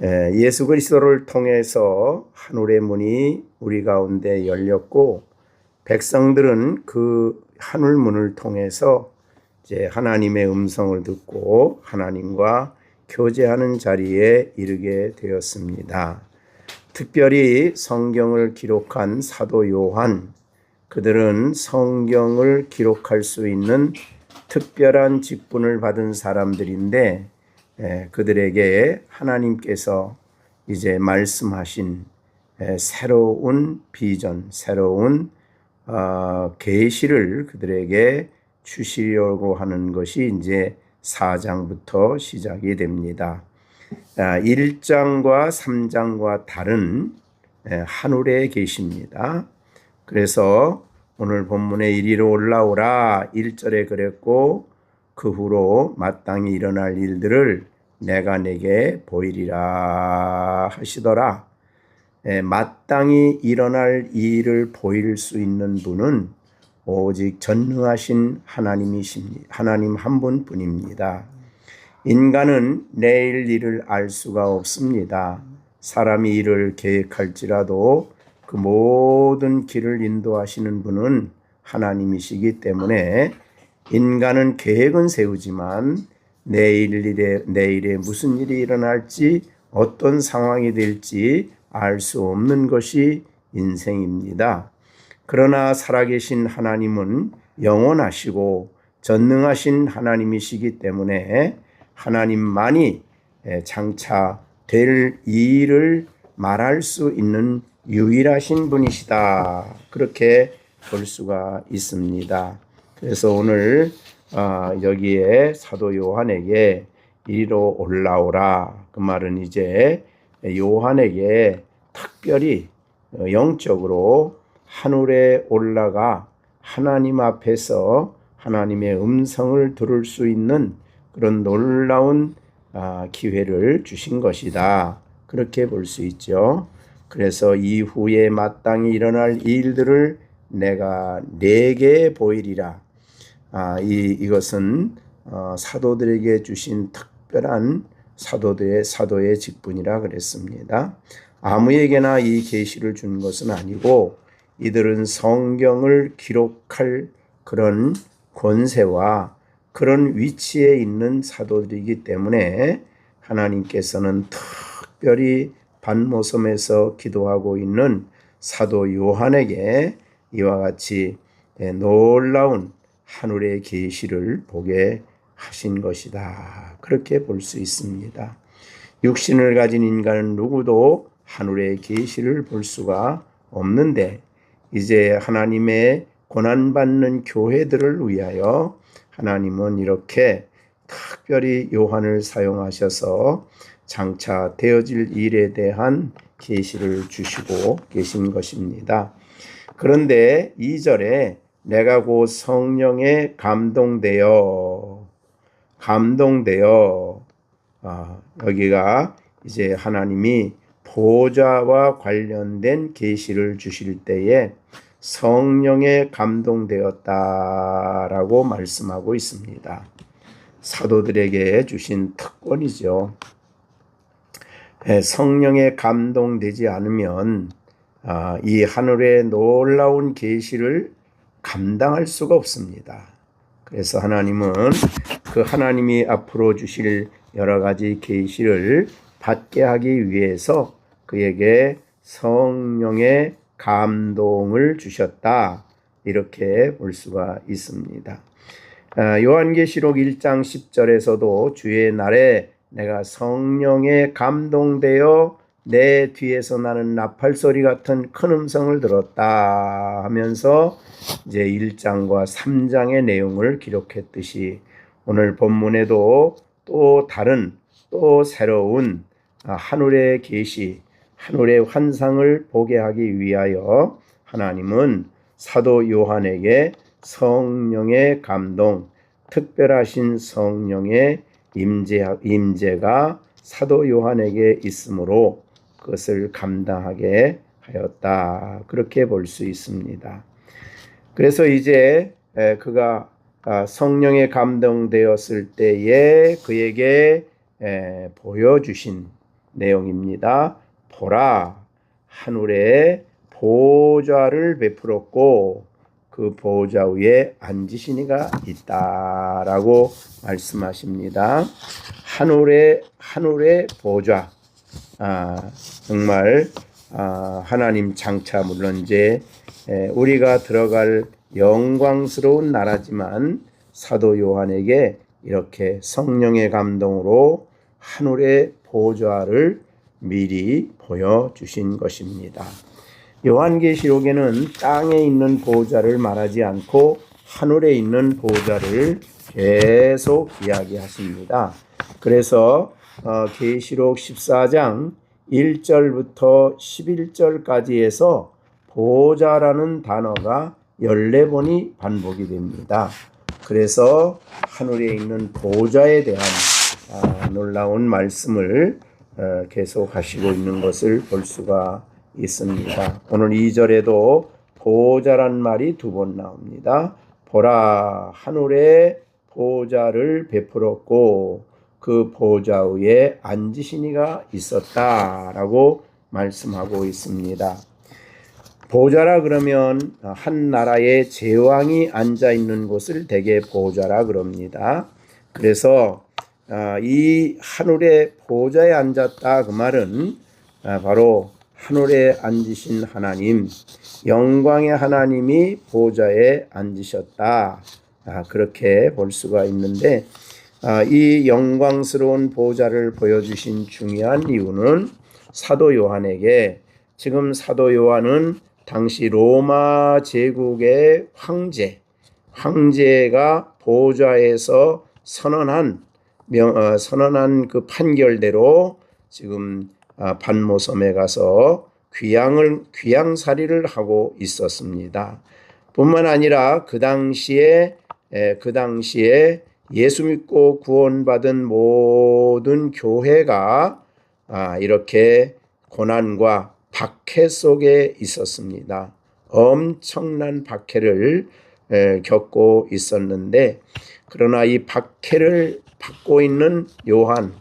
예수 그리스도를 통해서 하늘의 문이 우리 가운데 열렸고, 백성들은 그 하늘 문을 통해서 이제 하나님의 음성을 듣고 하나님과 교제하는 자리에 이르게 되었습니다. 특별히 성경을 기록한 사도 요한, 그들은 성경을 기록할 수 있는 특별한 직분을 받은 사람들인데, 그들에게 하나님께서 이제 말씀하신 새로운 비전, 새로운 계시를 그들에게 주시려고 하는 것이 이제 4장부터 시작이 됩니다. 1장과 3장과 다른 하늘의 계시입니다. 그래서 오늘 본문에 이리로 올라오라 1절에 그랬고, 그 후로 마땅히 일어날 일들을 내가 내게 보이리라 하시더라. 마땅히 일어날 일을 보일 수 있는 분은 오직 전능하신 하나님이십니다. 하나님 한 분뿐입니다. 인간은 내일 일을 알 수가 없습니다. 사람이 일을 계획할지라도 그 모든 길을 인도하시는 분은 하나님이시기 때문에 인간은 계획은 세우지만 내일에 무슨 일이 일어날지, 어떤 상황이 될지 알 수 없는 것이 인생입니다. 그러나 살아계신 하나님은 영원하시고 전능하신 하나님이시기 때문에 하나님만이 장차 될 일을 말할 수 있는 유일하신 분이시다, 그렇게 볼 수가 있습니다. 그래서 오늘 여기에 사도 요한에게 이리로 올라오라, 그 말은 이제 요한에게 특별히 영적으로 하늘에 올라가 하나님 앞에서 하나님의 음성을 들을 수 있는 그런 놀라운 기회를 주신 것이다, 그렇게 볼 수 있죠. 그래서 이후에 마땅히 일어날 일들을 내가 내게 보이리라. 이것은 사도들에게 주신 특별한 사도의 직분이라 그랬습니다. 아무에게나 이 계시를 준 것은 아니고, 이들은 성경을 기록할 그런 권세와 그런 위치에 있는 사도들이기 때문에 하나님께서는 특별히 반모섬에서 기도하고 있는 사도 요한에게 이와 같이 놀라운 하늘의 계시를 보게 하신 것이다, 그렇게 볼 수 있습니다. 육신을 가진 인간은 누구도 하늘의 계시를 볼 수가 없는데, 이제 하나님의 고난받는 교회들을 위하여 하나님은 이렇게 특별히 요한을 사용하셔서 장차 되어질 일에 대한 계시를 주시고 계신 것입니다. 그런데 2절에 내가 곧 성령에 감동되어 여기가 이제 하나님이 보좌와 관련된 계시를 주실 때에 성령에 감동되었다라고 말씀하고 있습니다. 사도들에게 주신 특권이죠. 성령에 감동되지 않으면 이 하늘의 놀라운 계시를 감당할 수가 없습니다. 그래서 하나님은 그 하나님이 앞으로 주실 여러 가지 계시를 받게 하기 위해서 그에게 성령의 감동을 주셨다, 이렇게 볼 수가 있습니다. 요한계시록 1장 10절에서도 주의 날에 내가 성령에 감동되어 내 뒤에서 나는 나팔소리 같은 큰 음성을 들었다 하면서 이제 1장과 3장의 내용을 기록했듯이, 오늘 본문에도 또 다른 또 새로운 하늘의 계시, 하늘의 환상을 보게 하기 위하여 하나님은 사도 요한에게 성령의 감동, 특별하신 성령의 임재가 사도 요한에게 있으므로 그것을 감당하게 하였다, 그렇게 볼 수 있습니다. 그래서 이제 그가 성령에 감동되었을 때에 그에게 보여주신 내용입니다. 보라, 하늘에 보좌를 베풀었고 그 보좌 위에 앉으신 이가 있다라고 말씀하십니다. 하늘의 보좌, 정말 하나님 장차 물론 이제 우리가 들어갈 영광스러운 나라지만 사도 요한에게 이렇게 성령의 감동으로 하늘의 보좌를 미리 보여주신 것입니다. 요한계시록에는 땅에 있는 보좌를 말하지 않고 하늘에 있는 보좌를 계속 이야기하십니다. 그래서 계시록 14장 1절부터 11절까지 해서 보좌라는 단어가 14번이 반복이 됩니다. 그래서 하늘에 있는 보좌에 대한 놀라운 말씀을 계속 하시고 있는 것을 볼 수가 있습니다. 오늘 2절에도 보좌란 말이 2번 나옵니다. 보라, 하늘에 보좌를 베풀었고 그 보좌 위에 앉으신 이가 있었다라고 말씀하고 있습니다. 보좌라 그러면 한 나라의 제왕이 앉아 있는 곳을 대개 보좌라 그럽니다. 그래서 이 하늘의 보좌에 앉았다 그 말은 바로 하늘에 앉으신 하나님, 영광의 하나님이 보좌에 앉으셨다. 그렇게 볼 수가 있는데 이 영광스러운 보좌를 보여주신 중요한 이유는 사도 요한에게, 지금 사도 요한은 당시 로마 제국의 황제가 보좌에서 선언한 그 판결대로 지금 반모섬에 가서 귀양살이를 하고 있었습니다. 뿐만 아니라 그 당시에 예수 믿고 구원받은 모든 교회가 이렇게 고난과 박해 속에 있었습니다. 엄청난 박해를 겪고 있었는데, 그러나 이 박해를 받고 있는 요한,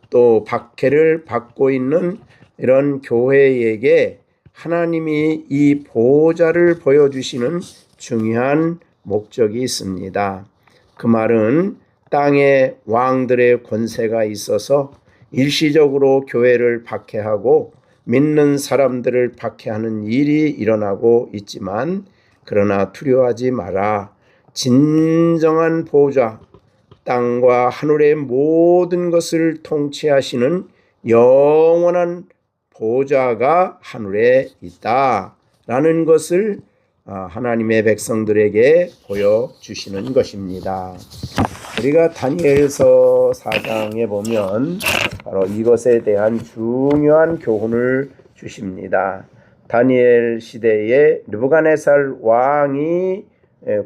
또 박해를 받고 있는 이런 교회에게 하나님이 이 보좌를 보여주시는 중요한 목적이 있습니다. 그 말은 땅에 왕들의 권세가 있어서 일시적으로 교회를 박해하고 믿는 사람들을 박해하는 일이 일어나고 있지만, 그러나 두려워하지 마라. 진정한 보좌, 땅과 하늘의 모든 것을 통치하시는 영원한 보좌가 하늘에 있다라는 것을 하나님의 백성들에게 보여주시는 것입니다. 우리가 다니엘서 4장에 보면 바로 이것에 대한 중요한 교훈을 주십니다. 다니엘 시대에 느부갓네살 왕이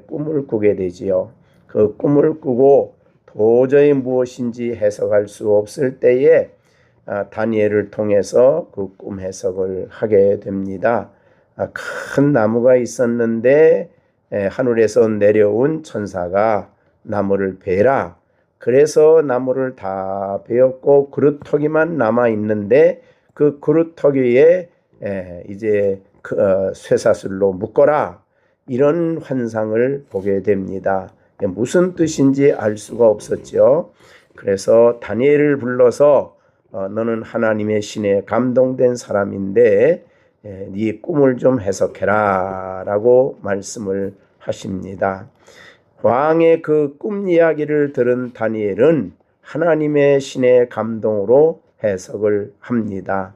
꿈을 꾸게 되지요. 그 꿈을 꾸고 도저히 무엇인지 해석할 수 없을 때에 다니엘을 통해서 그 꿈 해석을 하게 됩니다. 큰 나무가 있었는데 하늘에서 내려온 천사가 나무를 베라. 그래서 나무를 다 베었고 그루터기만 남아 있는데 그 그루터기 위에 이제 쇠사슬로 묶어라. 이런 환상을 보게 됩니다. 무슨 뜻인지 알 수가 없었죠. 그래서 다니엘을 불러서 너는 하나님의 신에 감동된 사람인데 네 꿈을 좀 해석해라 라고 말씀을 하십니다. 왕의 그 꿈 이야기를 들은 다니엘은 하나님의 신의 감동으로 해석을 합니다.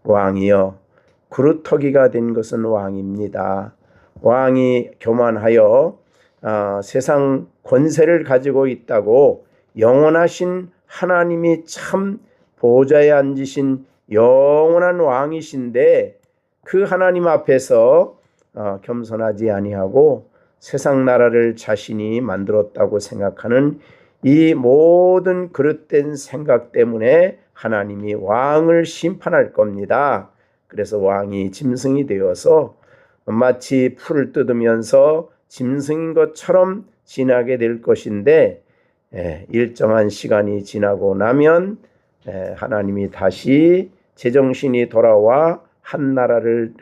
왕이여, 그루터기가 된 것은 왕입니다. 왕이 교만하여 세상 권세를 가지고 있다고 영원하신 하나님이 참 보좌에 앉으신 영원한 왕이신데 그 하나님 앞에서 겸손하지 아니하고 세상 나라를 자신이 만들었다고 생각하는 이 모든 그릇된 생각 때문에 하나님이 왕을 심판할 겁니다. 그래서 왕이 짐승이 되어서 마치 풀을 뜯으면서 짐승인 것처럼 지나게 될 것인데 일정한 시간이 지나고 나면 하나님이 다시 제정신이 돌아와 한 나라를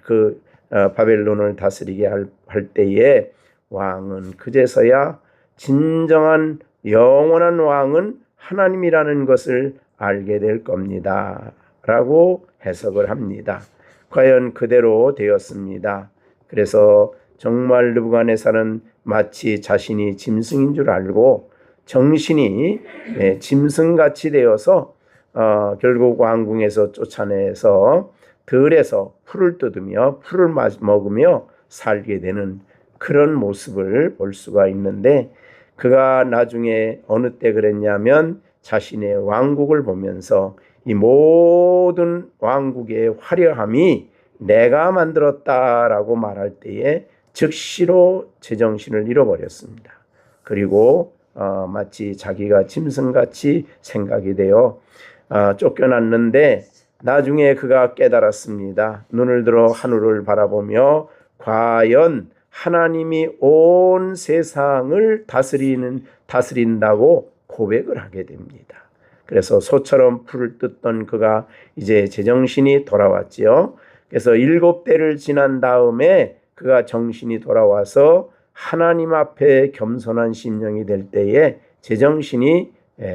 바벨론을 다스리게 할 때에 왕은 그제서야 진정한 영원한 왕은 하나님이라는 것을 알게 될 겁니다. 라고 해석을 합니다. 과연 그대로 되었습니다. 그래서 정말 느부갓네살은 마치 자신이 짐승인 줄 알고 정신이 짐승같이 되어서 결국 왕궁에서 쫓아내서 들에서 풀을 뜯으며 풀을 먹으며 살게 되는 그런 모습을 볼 수가 있는데, 그가 나중에 어느 때 그랬냐면 자신의 왕국을 보면서 이 모든 왕국의 화려함이 내가 만들었다라고 말할 때에 즉시로 제정신을 잃어버렸습니다. 그리고 마치 자기가 짐승같이 생각이 되어 쫓겨났는데, 나중에 그가 깨달았습니다. 눈을 들어 하늘을 바라보며 과연 하나님이 온 세상을 다스린다고 고백을 하게 됩니다. 그래서 소처럼 풀을 뜯던 그가 이제 제정신이 돌아왔지요. 그래서 7대를 지난 다음에 그가 정신이 돌아와서 하나님 앞에 겸손한 심령이 될 때에 제정신이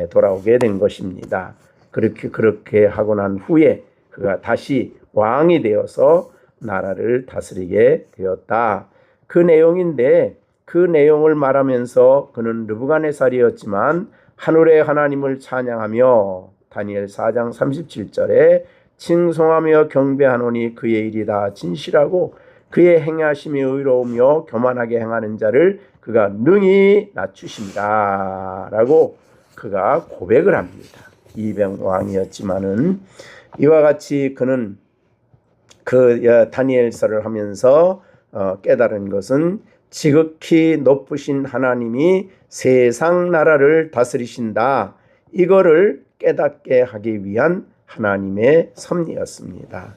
돌아오게 된 것입니다. 그렇게 하고 난 후에 그가 다시 왕이 되어서 나라를 다스리게 되었다. 그 내용인데, 그 내용을 말하면서 그는 느부갓네살이었지만 하늘의 하나님을 찬양하며 다니엘 4장 37절에 칭송하며 경배하노니 그의 일이 다 진실하고 그의 행하심이 의로우며 교만하게 행하는 자를 그가 능히 낮추신다 라고 그가 고백을 합니다. 이병 왕이었지만은 이와 같이 그는 다니엘서를 하면서 깨달은 것은 지극히 높으신 하나님이 세상 나라를 다스리신다, 이거를 깨닫게 하기 위한 하나님의 섭리였습니다.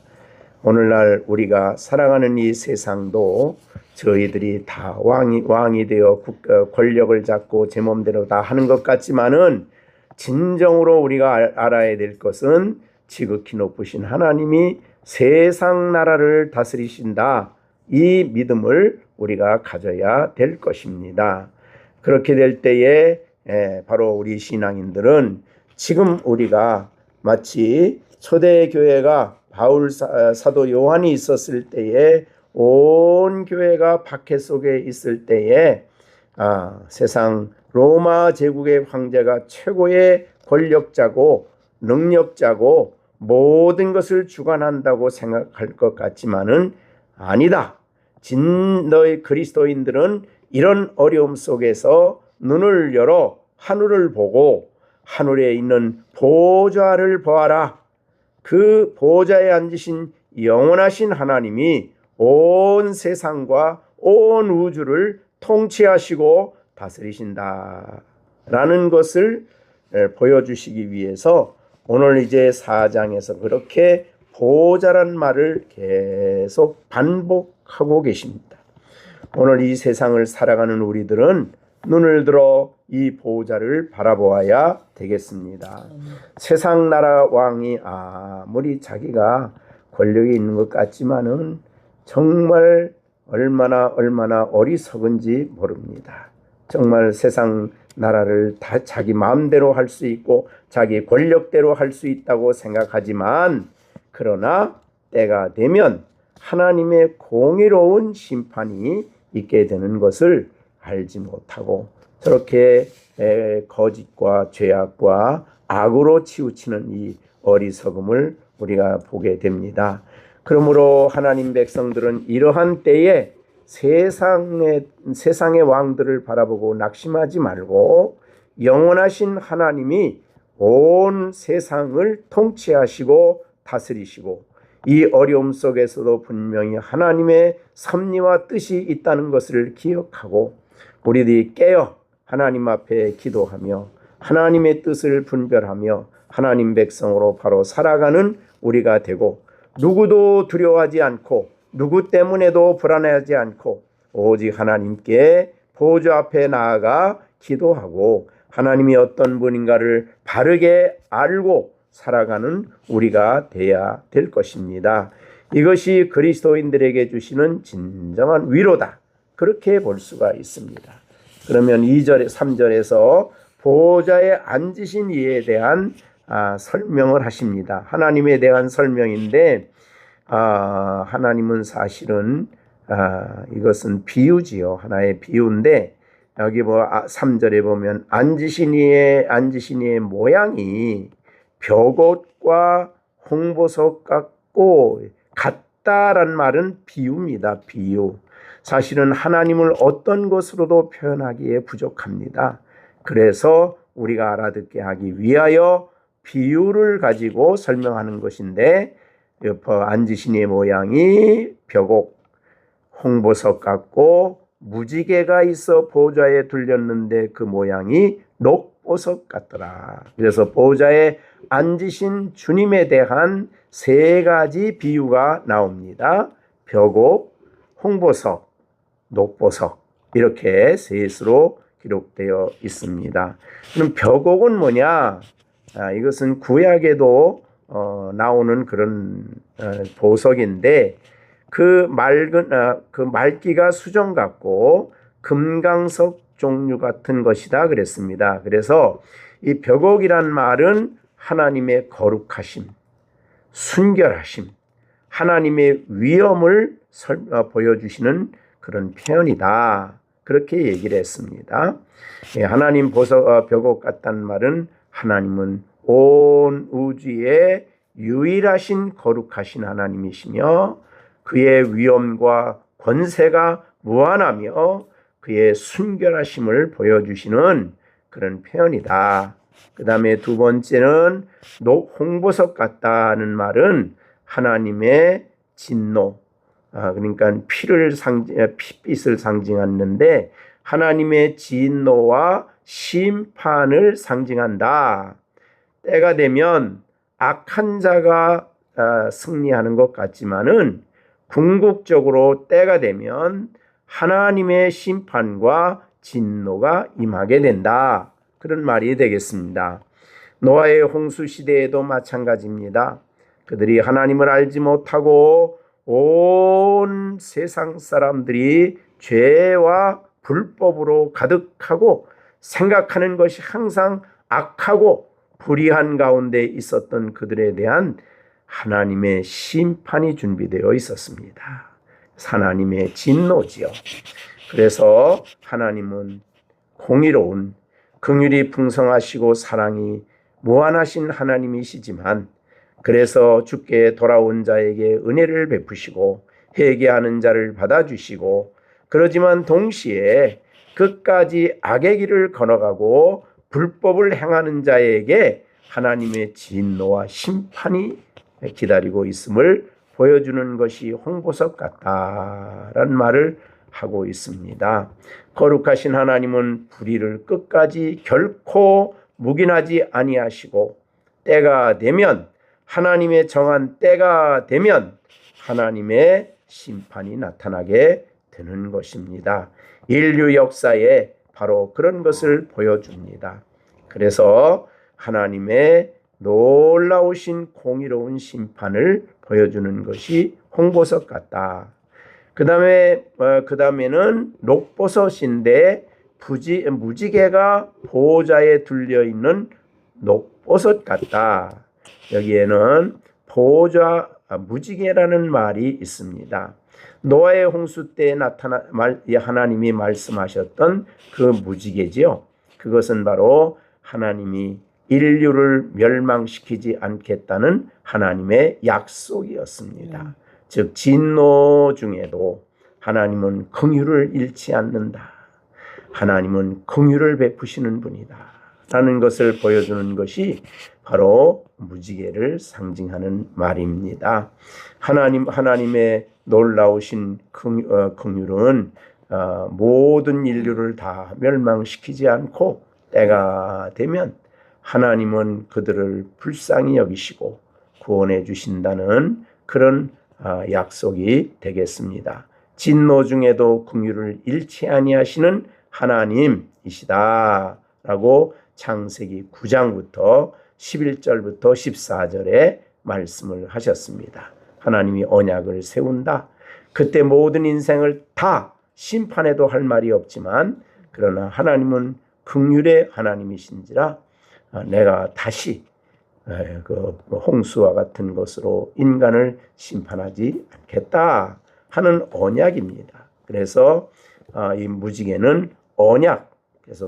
오늘날 우리가 살아가는 이 세상도 저희들이 다 왕이 되어 권력을 잡고 제 맘대로 다 하는 것 같지만은, 진정으로 우리가 알아야 될 것은 지극히 높으신 하나님이 세상 나라를 다스리신다, 이 믿음을 우리가 가져야 될 것입니다. 그렇게 될 때에 바로 우리 신앙인들은 지금 우리가 마치 초대교회가 바울 사도 요한이 있었을 때에 온 교회가 박해 속에 있을 때에 세상 로마 제국의 황제가 최고의 권력자고 능력자고 모든 것을 주관한다고 생각할 것 같지만은 아니다. 너희 그리스도인들은 이런 어려움 속에서 눈을 열어 하늘을 보고 하늘에 있는 보좌를 보아라. 그 보좌에 앉으신 영원하신 하나님이 온 세상과 온 우주를 통치하시고 다스리신다 라는 것을 보여주시기 위해서 오늘 이제 4장에서 그렇게 보좌란 말을 계속 반복하고 계십니다. 오늘 이 세상을 살아가는 우리들은 눈을 들어 이 보좌를 바라보아야 되겠습니다. 세상 나라 왕이 아무리 자기가 권력이 있는 것 같지만은 정말 얼마나 어리석은지 모릅니다. 정말 세상 나라를 다 자기 마음대로 할 수 있고 자기 권력대로 할 수 있다고 생각하지만, 그러나 때가 되면 하나님의 공의로운 심판이 있게 되는 것을 알지 못하고 저렇게 거짓과 죄악과 악으로 치우치는 이 어리석음을 우리가 보게 됩니다. 그러므로 하나님 백성들은 이러한 때에 세상의 왕들을 바라보고 낙심하지 말고 영원하신 하나님이 온 세상을 통치하시고 다스리시고 이 어려움 속에서도 분명히 하나님의 섭리와 뜻이 있다는 것을 기억하고 우리들이 깨어 하나님 앞에 기도하며 하나님의 뜻을 분별하며 하나님 백성으로 바로 살아가는 우리가 되고, 누구도 두려워하지 않고 누구 때문에도 불안해하지 않고 오직 하나님께 보좌 앞에 나아가 기도하고 하나님이 어떤 분인가를 바르게 알고 살아가는 우리가 돼야 될 것입니다. 이것이 그리스도인들에게 주시는 진정한 위로다. 그렇게 볼 수가 있습니다. 그러면 2절, 3절에서 보호자에 앉으신 이에 대한 설명을 하십니다. 하나님에 대한 설명인데 하나님은 사실은 이것은 비유지요. 하나의 비유인데 여기 3절에 보면 앉으신 이의 모양이 벽옷과 홍보석 같다란 말은 비유입니다. 비유. 사실은 하나님을 어떤 것으로도 표현하기에 부족합니다. 그래서 우리가 알아듣게 하기 위하여 비유를 가지고 설명하는 것인데 앉으신 이의 모양이 벽옥, 홍보석 같고 무지개가 있어 보좌에 둘렸는데 그 모양이 녹보석 같더라. 그래서 보좌에 앉으신 주님에 대한 세 가지 비유가 나옵니다. 벽옥, 홍보석, 녹보석 이렇게 셋으로 기록되어 있습니다. 그럼 벽옥은 뭐냐? 이것은 구약에도 나오는 그런 보석인데 그 맑기가 수정 같고 금강석 종류 같은 것이다 그랬습니다. 그래서 이 벽옥이란 말은 하나님의 거룩하심, 순결하심, 하나님의 위엄을 보여주시는 그런 표현이다. 그렇게 얘기를 했습니다. 하나님 벽옥 같다는 말은 하나님은 온 우주의 유일하신 거룩하신 하나님이시며 그의 위엄과 권세가 무한하며 그의 순결하심을 보여주시는 그런 표현이다. 그 다음에 두 번째는 홍보석 같다는 말은 하나님의 진노, 그러니까 핏빛을 상징하는데 하나님의 진노와 심판을 상징한다. 때가 되면 악한 자가 승리하는 것 같지만은 궁극적으로 때가 되면 하나님의 심판과 진노가 임하게 된다. 그런 말이 되겠습니다. 노아의 홍수 시대에도 마찬가지입니다. 그들이 하나님을 알지 못하고 온 세상 사람들이 죄와 불법으로 가득하고 생각하는 것이 항상 악하고 불의한 가운데 있었던 그들에 대한 하나님의 심판이 준비되어 있었습니다. 하나님의 진노지요. 그래서 하나님은 공의로운 긍휼이 풍성하시고 사랑이 무한하신 하나님이시지만 그래서 주께 돌아온 자에게 은혜를 베푸시고 회개하는 자를 받아주시고 그러지만 동시에 끝까지 악의 길을 걸어가고 불법을 행하는 자에게 하나님의 진노와 심판이 기다리고 있음을 보여주는 것이 홍보석 같다라는 말을 하고 있습니다. 거룩하신 하나님은 불의를 끝까지 결코 묵인하지 아니하시고 때가 되면 하나님의 정한 때가 되면 하나님의 심판이 나타나게 되는 것입니다. 인류 역사에 바로 그런 것을 보여줍니다. 그래서 하나님의 놀라우신 공의로운 심판을 보여주는 것이 홍보석 같다. 그 다음에는 녹보석인데 무지개가 보호자에 둘려 있는 녹보석 같다. 여기에는 무지개라는 말이 있습니다. 노아의 홍수 때 하나님이 말씀하셨던 그 무지개지요. 그것은 바로 하나님이 인류를 멸망시키지 않겠다는 하나님의 약속이었습니다. 즉 진노 중에도 하나님은 긍휼을 잃지 않는다. 하나님은 긍휼을 베푸시는 분이다. 라는 것을 보여주는 것이 바로 무지개를 상징하는 말입니다. 하나님의 놀라우신 긍휼은 모든 인류를 다 멸망시키지 않고 때가 되면 하나님은 그들을 불쌍히 여기시고 구원해 주신다는 그런 약속이 되겠습니다. 진노 중에도 긍휼을 잃지 아니하시는 하나님이시다라고 창세기 9장부터 11절부터 14절에 말씀을 하셨습니다. 하나님이 언약을 세운다. 그때 모든 인생을 다 심판해도 할 말이 없지만 그러나 하나님은 긍휼의 하나님이신지라 내가 다시 그 홍수와 같은 것으로 인간을 심판하지 않겠다 하는 언약입니다. 그래서 이 무지개는 언약, 그래서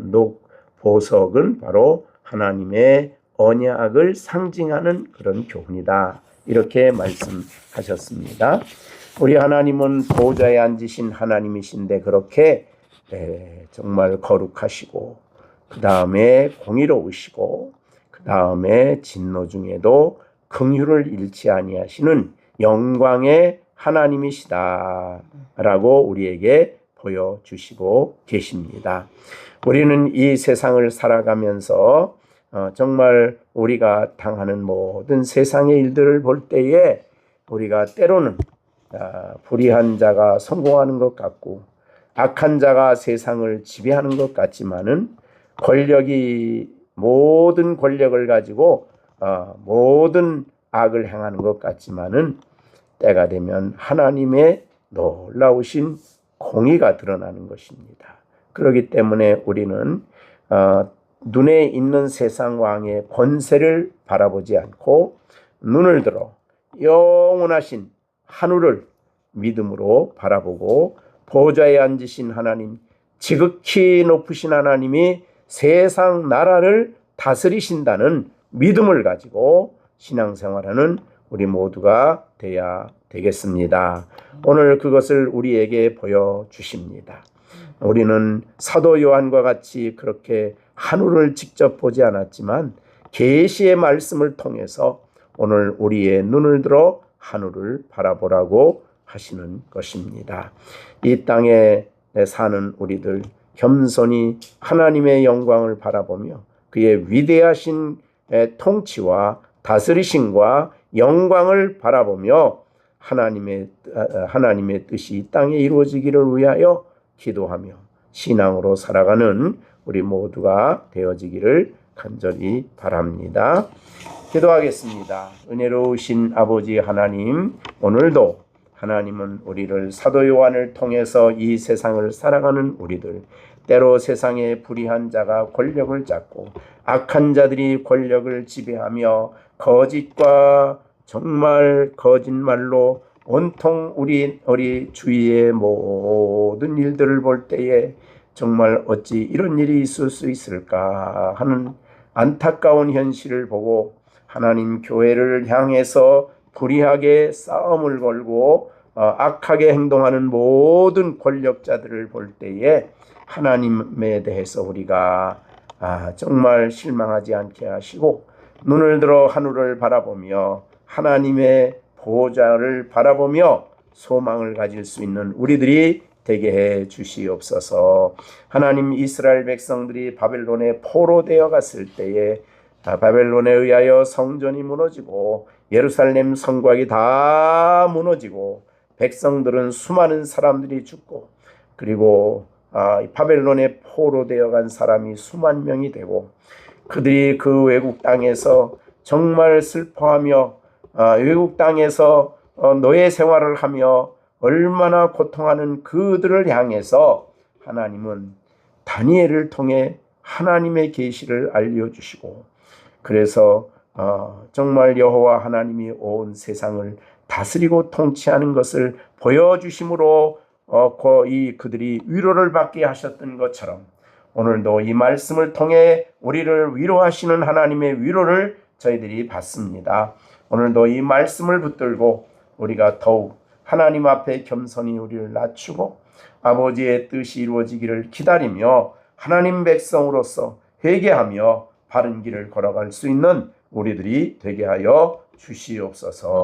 녹보석은 바로 하나님의 언약을 상징하는 그런 교훈이다. 이렇게 말씀하셨습니다. 우리 하나님은 보좌에 앉으신 하나님이신데 그렇게 정말 거룩하시고 그 다음에 공의로우시고 그 다음에 진노 중에도 긍휼을 잃지 아니하시는 영광의 하나님이시다라고 우리에게 보여주시고 계십니다. 우리는 이 세상을 살아가면서 정말 우리가 당하는 모든 세상의 일들을 볼 때에 우리가 때로는 불의한 자가 성공하는 것 같고 악한 자가 세상을 지배하는 것 같지만은 모든 권력을 가지고 모든 악을 행하는 것 같지만은 때가 되면 하나님의 놀라우신 공의가 드러나는 것입니다. 그렇기 때문에 우리는 눈에 있는 세상 왕의 권세를 바라보지 않고 눈을 들어 영원하신 하늘을 믿음으로 바라보고 보좌에 앉으신 하나님, 지극히 높으신 하나님이 세상 나라를 다스리신다는 믿음을 가지고 신앙생활하는 우리 모두가 되어야 되겠습니다. 오늘 그것을 우리에게 보여주십니다. 우리는 사도 요한과 같이 그렇게 하늘을 직접 보지 않았지만 계시의 말씀을 통해서 오늘 우리의 눈을 들어 하늘을 바라보라고 하시는 것입니다. 이 땅에 사는 우리들 겸손히 하나님의 영광을 바라보며 그의 위대하신 통치와 다스리심과 영광을 바라보며 하나님의 뜻이 이 땅에 이루어지기를 위하여 기도하며 신앙으로 살아가는 우리 모두가 되어지기를 간절히 바랍니다. 기도하겠습니다. 은혜로우신 아버지 하나님, 오늘도 하나님은 우리를 사도 요한을 통해서 이 세상을 살아가는 우리들, 때로 세상에 불의한 자가 권력을 잡고 악한 자들이 권력을 지배하며 거짓과 정말 거짓말로 온통 우리 주위의 모든 일들을 볼 때에 정말 어찌 이런 일이 있을 수 있을까 하는 안타까운 현실을 보고 하나님 교회를 향해서 불의하게 싸움을 걸고 악하게 행동하는 모든 권력자들을 볼 때에 하나님에 대해서 우리가 정말 실망하지 않게 하시고 눈을 들어 하늘을 바라보며 하나님의 보좌를 바라보며 소망을 가질 수 있는 우리들이 되게 해 주시옵소서. 하나님, 이스라엘 백성들이 바벨론에 포로되어 갔을 때에 바벨론에 의하여 성전이 무너지고 예루살렘 성곽이 다 무너지고 백성들은 수많은 사람들이 죽고 그리고 바벨론에 포로되어 간 사람이 수만 명이 되고 그들이 그 외국 땅에서 정말 슬퍼하며 외국 땅에서 노예 생활을 하며 얼마나 고통하는 그들을 향해서 하나님은 다니엘을 통해 하나님의 계시를 알려주시고 그래서 정말 여호와 하나님이 온 세상을 다스리고 통치하는 것을 보여주심으로 그들이 위로를 받게 하셨던 것처럼 오늘도 이 말씀을 통해 우리를 위로하시는 하나님의 위로를 저희들이 받습니다. 오늘도 이 말씀을 붙들고 우리가 더욱 하나님 앞에 겸손히 우리를 낮추고 아버지의 뜻이 이루어지기를 기다리며 하나님 백성으로서 회개하며 바른 길을 걸어갈 수 있는 우리들이 되게 하여 주시옵소서.